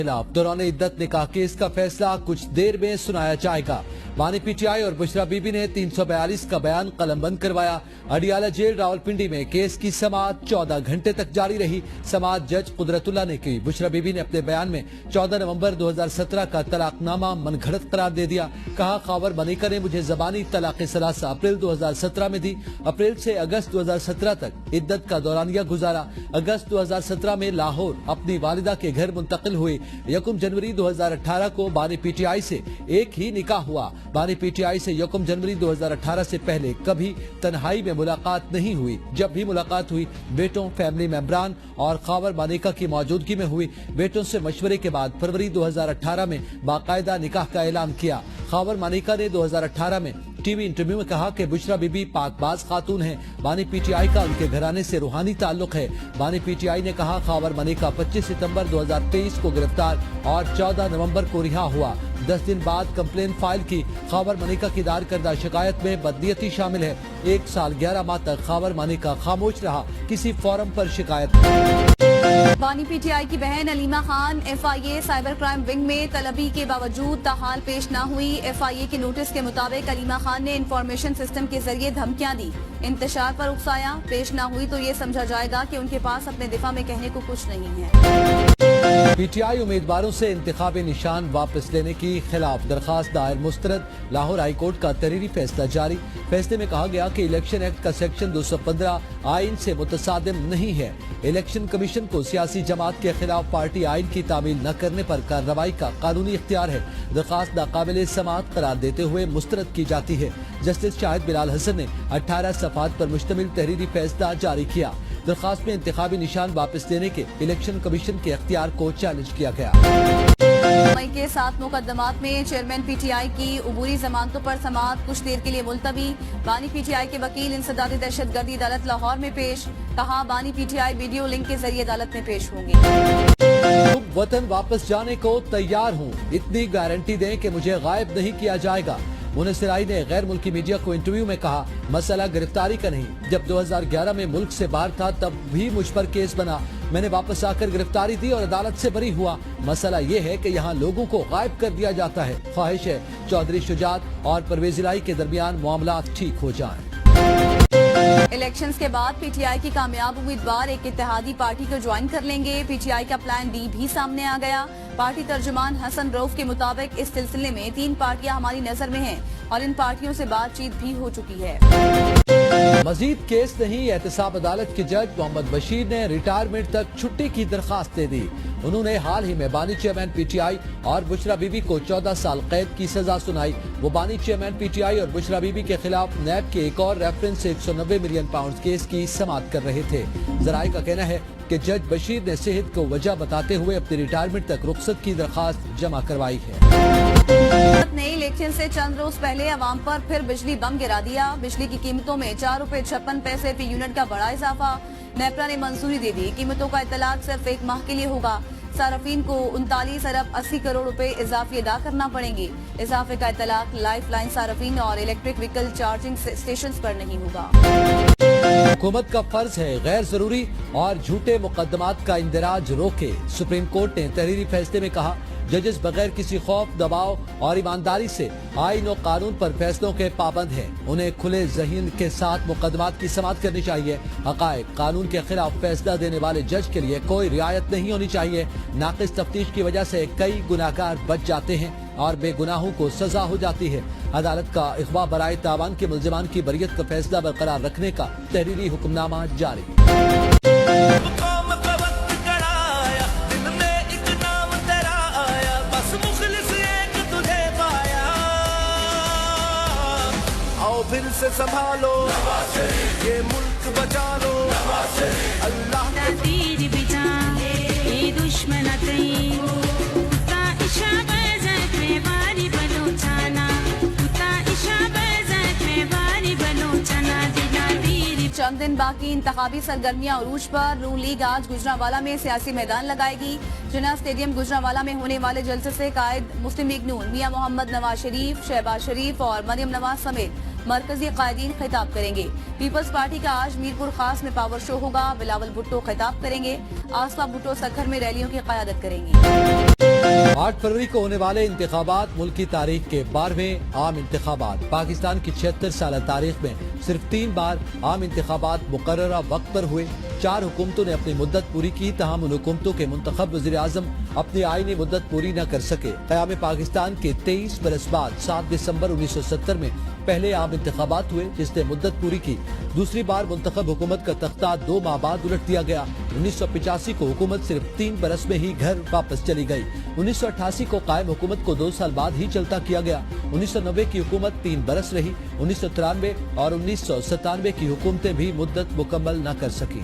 खिलाफ दौरान इद्दत निकाह केस का फैसला कुछ देर में सुनाया जाएगा। बानी पीटीआई और बुशरा बीबी ने 342 का बयान कलमबंद करवाया। अडियाला जेल रावलपिंडी में केस की समाअत 14 घंटे तक जारी रही। समाअत जज कुदरतुल्लाह ने की। बुशरा बीबी ने अपने बयान में 14 नवंबर 2017 का तलाकनामा मनगढ़ंत करार दे दिया। कहा, खावर मनिका ने मुझे जबानी तलाक सलासा अप्रैल 2017 में दी। अप्रैल से अगस्त 2017 तक इद्दत का दौरानिया गुजारा। अगस्त 2017 में लाहौर अपनी वालिदा के घर मुंतकिल हुए। 1 जनवरी 2018 को बानी पीटीआई से एक ही निकाह हुआ। बानी पीटीआई से 1 जनवरी 2018 से पहले कभी तन्हाई में मुलाकात नहीं हुई। जब भी मुलाकात हुई बेटों, फैमिली मेंबरान और खावर मनिका की मौजूदगी में हुई। बेटों से मशवरे के बाद फरवरी 2018 में बाकायदा निकाह का ऐलान किया। खावर मनिका ने 2018 में टीवी इंटरव्यू में कहा कि बुशरा बीबी पाकबाज खातून है। बानी पीटीआई का उनके घराने से रूहानी ताल्लुक है। बानी पीटीआई ने कहा, खावर मनिका 25 सितंबर 2023 को गिरफ्तार और 14 नवंबर को रिहा हुआ। 10 दिन बाद कंप्लेन फाइल की। खावर मनिका की दायर करदा शिकायत में बदनीयती शामिल है। 1 साल 11 माह तक खावर मनिका खामोश रहा, किसी फोरम पर शिकायत नहीं। बानी पीटीआई की बहन Aleema Khan FIA cyber crime wing में तलबी के बावजूद ताहाल पेश न हुई। एफआईए के नोटिस के मुताबिक अलीमा खान ने इंफॉर्मेशन सिस्टम के जरिए धमकियां दी, इंतशार पर उकसाया। पेश न हुई तो ये समझा जाएगा कि उनके पास अपने दिफा में कहने को कुछ नहीं है। पीटीआई उम्मीदवारों से इंतखाबी निशान वापस लेने की खिलाफ दरखास्त दायर मुस्तरद। लाहौर हाई कोर्ट का तहरीरी फैसला जारी। फैसले में कहा गया कि इलेक्शन एक्ट का सेक्शन 215 आइन से मुतसादिम नहीं है। इलेक्शन कमीशन को सियासी जमात के खिलाफ पार्टी आइन की तामील न करने पर कार्रवाई का कानूनी इख्तियार है। दरखास्त नाकाबिल समाअत करार देते हुए मुस्तरद की जाती है। जस्टिस शाहिद बिलाल हसन ने 18 सफ़हात पर मुश्तमिल तहरीरी फैसला जारी किया। दरखास्त में इंतखाबी निशान वापस लेने के इलेक्शन कमीशन के इख्तियार को चैलेंज किया गया। मई के 7 मुकदमात में चेयरमैन पीटीआई की उबूरी जमानतों पर समाअत कुछ देर के लिए मुलतवी। बानी पीटीआई के वकील इंसदादी दहशतगर्दी अदालत लाहौर में पेश। कहा, बानी पीटीआई वीडियो लिंक के जरिए अदालत में पेश होंगे। वतन वापस जाने को तैयार हूँ, इतनी गारंटी दें कि मुझे गायब नहीं किया जाएगा। मुनसिराई ने गैर मुल्की मीडिया को इंटरव्यू में कहा, मसला गिरफ्तारी का नहीं। जब 2011 में मुल्क से बाहर था तब भी मुझ पर केस बना। मैंने वापस आकर गिरफ्तारी दी और अदालत से बरी हुआ। मसला ये है कि यहाँ लोगों को गायब कर दिया जाता है। ख्वाहिश है चौधरी शुजात और परवेज इलाही के दरमियान मामला ठीक हो जाए। इलेक्शंस के बाद पीटीआई की कामयाब उम्मीदवार एक इत्तेहादी पार्टी को ज्वाइन कर लेंगे। पीटीआई का प्लान डी भी सामने आ गया। पार्टी तर्जुमान हसन रऊफ के मुताबिक इस सिलसिले में 3 पार्टियां हमारी नजर में हैं और इन पार्टियों से बातचीत भी हो चुकी है। मजीद केस नहीं, एहतसाब अदालत के जज मोहम्मद बशीर ने रिटायरमेंट तक छुट्टी की दरखास्त दे दी। उन्होंने हाल ही में बानी चेयरमैन पीटीआई और बुशरा बीबी को 14 साल कैद की सजा सुनाई। वो बानी चेयरमैन पीटीआई और बुशरा बीबी के खिलाफ नैब के एक और रेफरेंस से 190 मिलियन पाउंड केस की समाअत कर रहे थे। जराये का कहना है कि जज बशीर ने सेहत को वजह बताते हुए अपनी रिटायरमेंट तक रुखसत की दरखास्त जमा करवाई है। ने इलेक्शन से चंद रोज पहले अवाम पर फिर बिजली बम गिरा दिया। बिजली की कीमतों में 4 रुपए 56 पैसे फी यूनिट का बड़ा इजाफा। नेपरा ने मंजूरी दे दी। कीमतों का इतलाक सिर्फ 1 माह के लिए होगा। सार्फिन को 39 अरब 80 करोड़ रुपए इजाफी अदा करना पड़ेंगे। इजाफे का इतलाक लाइफ लाइन सार्फिन और इलेक्ट्रिक व्हीकल चार्जिंग स्टेशन पर नहीं होगा। हुकूमत का फर्ज है गैर जरूरी और झूठे मुकदमात का इंदराज रोके। सुप्रीम कोर्ट ने तहरीरी फैसले में कहा, जजेस बगैर किसी खौफ, दबाव और ईमानदारी से आइन और कानून पर फैसलों के पाबंद हैं। उन्हें खुले ज़हन के साथ मुकदमात की समाअत करनी चाहिए। हक़ाइक़ कानून के खिलाफ फैसला देने वाले जज के लिए कोई रियायत नहीं होनी चाहिए। नाक़िस तफ्तीश की वजह से कई गुनाहगार बच जाते हैं और बेगुनाहों को सजा हो जाती है। अदालत का इख्वा बराए तावान के मुल्ज़िमान की बरियत का फैसला बरकरार रखने का तहरीरी हुक्मनामा जारी। फिर से संभालो ये मुल्क बचा लो। अल्लाह तीर बिजा ये दुश्मन चंद दिन बाकी इंतखाबी सरगर्मियां उरूज पर। नून लीग आज गुजरांवाला में सियासी मैदान लगाएगी। जिन्ना स्टेडियम गुजरांवाला में होने वाले जलसे से कायद मुस्लिम लीग नून मियां मोहम्मद नवाज शरीफ, शहबाज शरीफ और मरियम नवाज समेत मरकजी कायदीन खिताब करेंगे। पीपल्स पार्टी का आज मीरपुर खास में पावर शो होगा। बिलावल भुट्टो खिताब करेंगे। आसफा भुट्टो सखर में रैलियों की क़यादत करेंगी। 8 फरवरी को होने वाले इंतखाबात मुल्क की तारीख के 12वें आम इंतखाबात। पाकिस्तान की 76 साल तारीख में सिर्फ 3 बार आम इंतखाबात मुकर्ररा वक्त पर हुए। 4 हुकूमतों ने अपनी मुद्दत पूरी की, तहम उन हुकूमतों के मुंतखब वज़ीर आज़म अपनी आईनी मुद्दत पूरी न कर सके। क़याम पाकिस्तान के 23 बरस बाद 7 दिसंबर 1970 में पहले आम इंतखाबात हुए, जिसने मुद्दत पूरी की। दूसरी बार मुंतखब हुकूमत का तख्ता 2 माह बाद उलट दिया गया। 1985 को हुकूमत सिर्फ 3 बरस में ही घर वापस चली गई। 1988 को कायम हुकूमत को 2 साल बाद ही चलता किया गया। 1990 की हुकूमत 3 बरस रही। 1993 और 1997 की हुकूमतें भी मुद्दत मुकम्मल न कर सकी।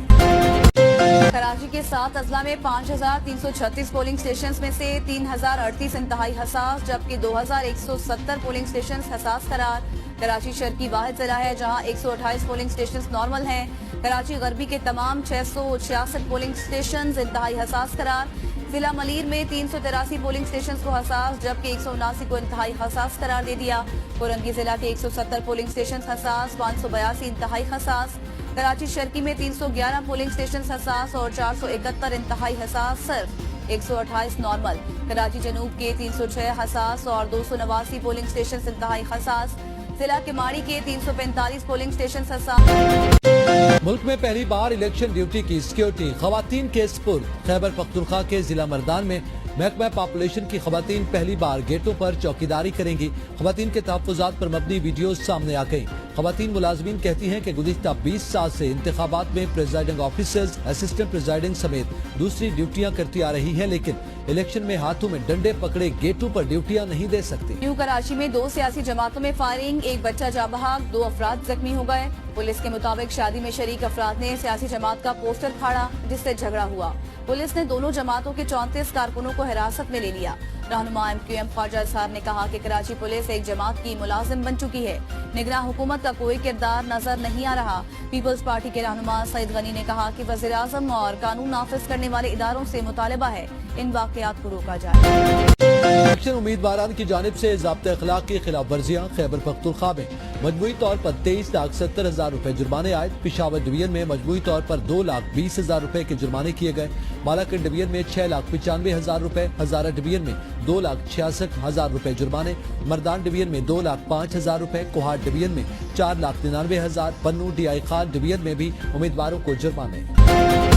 कराची के 7 अजला में 5336 पोलिंग स्टेशन में से 3038 इंतहाई हसास, जबकि 2170 पोलिंग स्टेशन हसास करार। कराची शहर की वाहिद जिला है जहां 128 पोलिंग स्टेशन नॉर्मल हैं। कराची गरबी के तमाम 666 पोलिंग स्टेशन इंतहाई हसास करार। जिला मलीर में 383 पोलिंग स्टेशन को हसास, जबकि 179 को इंतहाई हसास करार दे दिया। कोरंगी जिला के 170 पोलिंग स्टेशन हसास, 582 इंतहाई हसास। कराची शर्की में 311 पोलिंग स्टेशन हसास और 471 इंतहाई हसास, सिर्फ 128 नॉर्मल। कराची जनूब के 306 हसास और 289 पोलिंग स्टेशन इंतहाई हसास। जिला के माड़ी के 345 पोलिंग स्टेशन हसास। मुल्क में पहली बार इलेक्शन ड्यूटी की सिक्योरिटी खवातीन के स्पुर्द। खैबर पख्तूनख्वा के जिला मर्दान में महकमा पॉपुलेशन की खवातीन पहली बार गेटों पर चौकीदारी करेंगी। खवातीन के तहफ़्फ़ुज़ात पर मबनी वीडियो सामने आ गयी। खवातीन मुलाजमीन कहती हैं कि गुज़िश्ता 20 साल से इंतखाबात में प्रेजाइडिंग ऑफिसर्स, असिस्टेंट प्रेजाइडिंग समेत दूसरी ड्यूटियां करती आ रही हैं, लेकिन इलेक्शन में हाथों में डंडे पकड़े गेटों पर ड्यूटियां नहीं दे सकती। न्यू कराची में 2 सियासी जमातों में फायरिंग, 1 बच्चा जाँ बहक, 2 अफराद जख्मी हो गए। पुलिस के मुताबिक शादी में शरीक अफराद ने सियासी जमात का पोस्टर फाड़ा, जिससे झगड़ा हुआ। पुलिस ने दोनों जमातों के 34 कारकुनों को हिरासत में ले लिया। रहनुमा MQM ख्वाजा साहब ने कहा कि कराची पुलिस एक जमात की मुलाजिम बन चुकी है। निगरां हुकूमत का कोई किरदार नजर नहीं आ रहा। पीपल्स पार्टी के रहनुमा सईद गनी ने कहा कि वज़ीर आज़म और कानून नाफिज करने वाले इदारों से मुतालबा है इन वाक़यात को रोका जाए। इलेक्शन उम्मीदवारान की जानिब से ज़ाब्ते अखलाक की खिलाफ वर्जियाँ। खैबर पख्तूनख्वा में मजमूई तौर पर 23,70,000 रुपए जुर्माने आए। पिशावर डिवीजन में मजमूई तौर पर 2,20,000 रुपए के जुर्माने किए गए। मालाकंड डिवीजन में 6,95,000 रुपए, हजारा डिवीजन में 2,66,000 रुपए जुर्माने, मर्दान डिवीजन में 2,05,000 रुपए, कोहाट डिवीजन में 4,99,000, पन्नू DI खान डिवीजन में भी उम्मीदवारों को जुर्माने।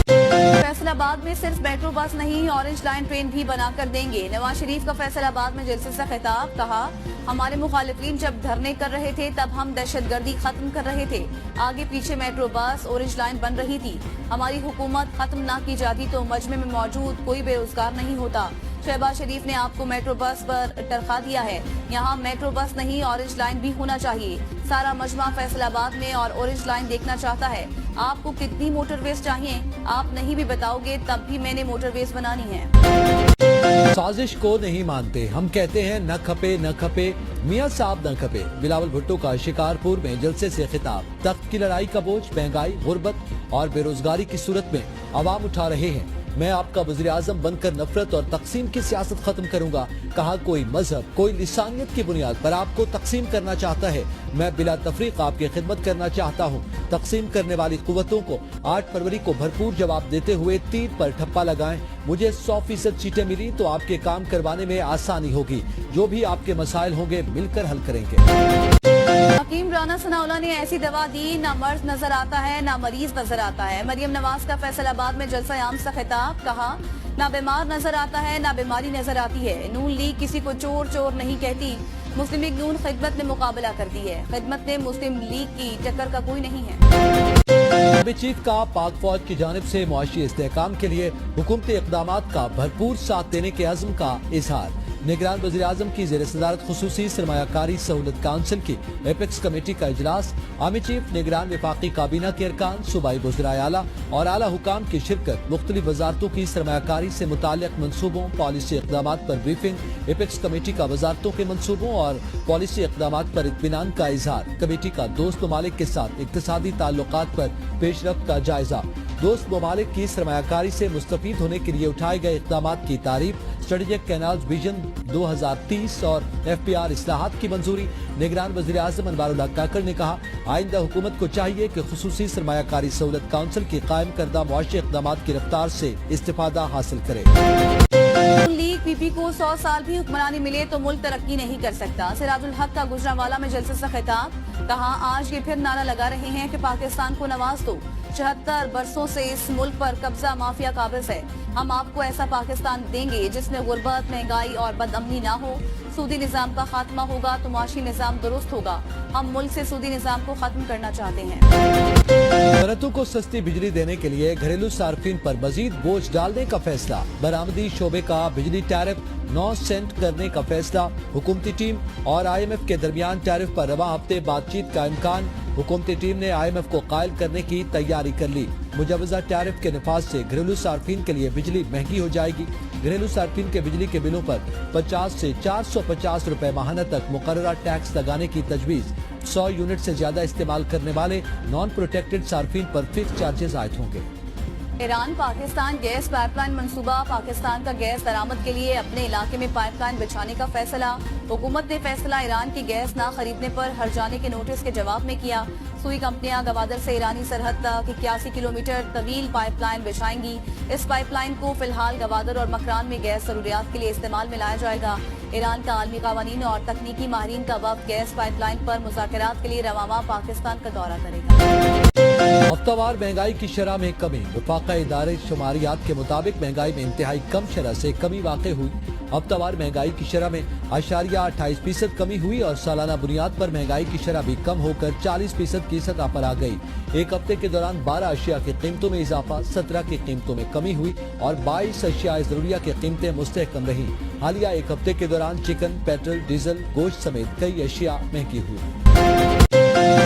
फैसलाबाद में सिर्फ मेट्रो बस नहीं, ऑरेंज लाइन ट्रेन भी बनाकर देंगे। नवाज शरीफ का फैसलाबाद में जलसे से खिताब। कहा, हमारे मुखालिफिन जब धरने कर रहे थे तब हम दहशतगर्दी खत्म कर रहे थे। आगे पीछे मेट्रो बस, ऑरेंज लाइन बन रही थी। हमारी हुकूमत खत्म ना की जाती तो मजमे में मौजूद कोई बेरोजगार नहीं होता। शहबाज शरीफ ने आपको मेट्रो बस पर टरखा दिया है। यहाँ मेट्रो बस नहीं, ऑरेंज लाइन भी होना चाहिए। सारा मजमा फैसलाबाद में और ऑरेंज लाइन देखना चाहता है। आपको कितनी मोटरवेज चाहिए आप नहीं भी बताओगे तब भी मैंने मोटरवेज बनानी है। साजिश को नहीं मानते, हम कहते हैं न खपे न खपे, मियां साहब न खपे। बिलावल भुट्टो का शिकारपुर में जलसे से खिताब। तख्त की लड़ाई का बोझ महंगाई, गुर्बत और बेरोजगारी की सूरत में अवाम उठा रहे हैं। मैं आपका वज़ीर आज़म बनकर नफरत और तकसीम की सियासत खत्म करूंगा। कहा, कोई मजहब, कोई लिसानियत की बुनियाद पर आपको तकसीम करना चाहता है। मैं बिला तफरीक आपकी खिदमत करना चाहता हूं। तकसीम करने वाली कुव्वतों को 8 फरवरी को भरपूर जवाब देते हुए तीर पर ठप्पा लगाएं। मुझे 100% सीटें मिली तो आपके काम करवाने में आसानी होगी। जो भी आपके मसाइल होंगे मिलकर हल करेंगे। हकीम राना सनाउल्लाह ने ऐसी दवा दी, ना मर्ज नजर आता है ना मरीज नजर आता है। मरियम नवाज का फैसलाबाद में जलसा आम से खिताब। कहा, ना बीमार नजर आता है ना बीमारी नजर आती है। नून लीग किसी को चोर चोर नहीं कहती। मुस्लिम लीग नून खिदमत में मुकाबला करती है। खिदमत में मुस्लिम लीग की टक्कर का कोई नहीं है। चीफ का पाक फौज की जानिब से मुआशी इस्तेहकाम के लिए हुकूमती इक़दामात का भरपूर साथ देने के अज़्म का इजहार। निगरान वज़ीर आज़म की ज़ेर सदारत खुसूसी सरमायाकारी सहूलत काउंसिल की एपेक्स कमेटी का इजलास। आर्मी चीफ, निगरान वफाकी काबीना के अरकान, सूबाई वज़ीराए आला और आला हुकाम की शिरकत। मुख्तलिफ वजारतों की सरमायाकारी से मुताल्लिक़ मंसूबों, पॉलिसी इक़दामात पर ब्रीफिंग। एपेक्स कमेटी का वजारतों के मंसूबों और पॉलिसी इक़दामात पर इत्मीनान का इजहार। कमेटी का दोस्त ममालिक के साथ इक़्तिसादी ताल्लुकात पर पेशरफ्त का जायजा। दोस्त ममालिक की सरमायाकारी से मुस्तफीद होने के लिए उठाए गए इक़दामात की तारीफ। स्ट्रेटेजिक कैनाल्स विजन 2030 और FPR इस्लाहात की मंजूरी। निगरान वज़ीर आज़म अनवारुल हक काकड़ ने कहा, आइंदा हुकूमत को चाहिए कि खुसूसी सरमायाकारी सहूलत काउंसिल की कायम करदा मुआशी इक़दाम की रफ्तार से इस्तिफादा हासिल करे। लीग पीपी को 100 साल भी हुक्मरानी मिले तो मुल्क तरक्की नहीं कर सकता। सिराजुल हक का गुजरांवाला में जलसे से खिताब। कहा, आज ये फिर नारा लगा रहे हैं कि पाकिस्तान को नवाज दो। 74 बरसों से इस मुल्क पर कब्जा माफिया काबिज है। हम आपको ऐसा पाकिस्तान देंगे जिसमें गुर्बत, महंगाई और बदअमनी ना हो। सूदी निजाम का खात्मा होगा तो मुआशी निजाम दुरुस्त होगा। हम मुल्क से सूदी निजाम को खत्म करना चाहते हैं। सनतों को सस्ती बिजली देने के लिए घरेलू सार्फिन पर मजीद बोझ डालने का फैसला। बरामदी शोबे का बिजली टैरिफ 9 सेंट करने का फैसला। हुकूमती टीम और IMF के दरमियान टैरिफ पर रवा हफ्ते बातचीत का इम्कान। हुकूमती टीम ने IMF को कायल करने की तैयारी कर ली। मुजवजा टैरिफ के नफाज से घरेलू सार्फिन के लिए बिजली महंगी हो जाएगी। घरेलू सार्फिन के बिजली के बिलों पर 50 से 450 रुपए माहाना तक मुकर्ररा टैक्स लगाने की तजवीज। 100 यूनिट से ज्यादा इस्तेमाल करने वाले नॉन प्रोटेक्टेड सार्फिन पर फिक्स चार्जेस आयद होंगे। ईरान पाकिस्तान गैस पाइपलाइन मंसूबा। पाकिस्तान का गैस दरामद के लिए अपने इलाके में पाइपलाइन बिछाने का फैसला। हुकूमत ने फैसला ईरान की गैस ना खरीदने पर हर्जाने के नोटिस के जवाब में किया। सुई कंपनियां गवादर से ईरानी सरहद तक 81 किलोमीटर तवील पाइपलाइन बिछाएंगी। इस पाइपलाइन को फिलहाल गवादर और मकरान में गैस जरूरियात के लिए इस्तेमाल में लाया जाएगा। ईरान का आलमी कावानीन और तकनीकी माहिरीन का वक्त गैस पाइपलाइन पर मुज़ाकरात के लिए रवामा पाकिस्तान का दौरा करेगा। हफ्तावार महंगाई की शरह में कमी। वफाका इदारे शुमारियात के मुताबिक महंगाई में इंतहाई कम शरह से कमी वाक़ई हुई। हफ्तावार महंगाई की शरह में 0.28% कमी हुई और सालाना बुनियाद पर महंगाई की शरह भी कम होकर 40% की सतह पर आ गई। एक हफ्ते के दौरान 12 अशिया की कीमतों में इजाफा, 17 की कीमतों में कमी हुई और 22 अशिया ज़रूरिया की कीमतें मुस्तहकम रही। हालिया एक हफ्ते के दौरान चिकन, पेट्रोल, डीजल, गोश्त समेत कई अशिया महंगी हुई।